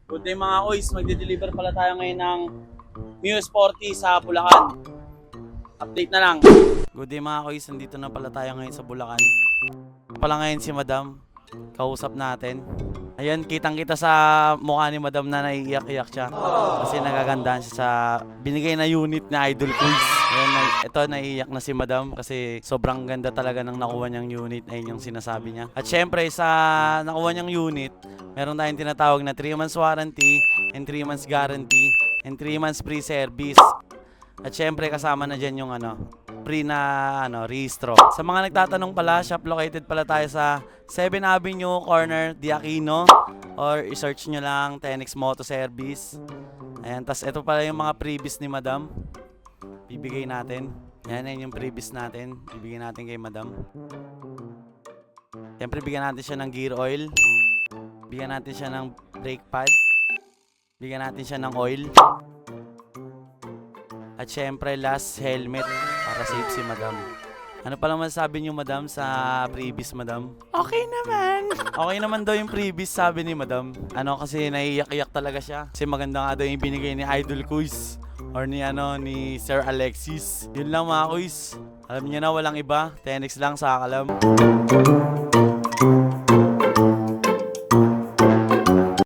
Good day mga koys, magde-deliver pala tayo ngayon ng Muse 40 sa Bulacan. Update na lang. Good day mga koys, nandito na pala tayo ngayon sa Bulacan. Pala ngayon si Madam, kausap natin. Ayan, kitang-kita sa mukha ni Madam na naiiyak-iyak siya. Kasi nagagandahan siya sa binigay na unit ni Idol Quiz. Ayan, ito naiiyak na si Madam kasi sobrang ganda talaga ng nakuha niyang unit. Ayun yung sinasabi niya. At syempre sa nakuha niyang unit, meron tayong tinatawag na 3 months warranty and 3 months guarantee and 3 months free service. At syempre kasama na dyan yung free na rehistro. Sa mga nagtatanong pala, shop located pala tayo sa 7 Avenue, corner Di Aquino, or i-search nyo lang Tenex Moto Service. Ayan, tas ito pala yung mga previous ni Madam. Bibigay natin. Yan yung previous natin. Bibigay natin kay Madam. Siyempre bigyan natin siya ng gear oil. Bigyan natin siya ng brake pad. Bigyan natin siya ng oil. At syempre last, helmet para safe si Madam. Ano pala masasabi niyo Madam sa previous Madam? Okay naman. Okay naman daw yung previous sabi ni Madam. Kasi naiiyak-iyak talaga siya. Kasi maganda nga daw yung binigay ni Idol Quiz or ni Sir Alexis. Yun lang mga Quiz. Alam niyo na walang iba. Tenex lang sa Akalam.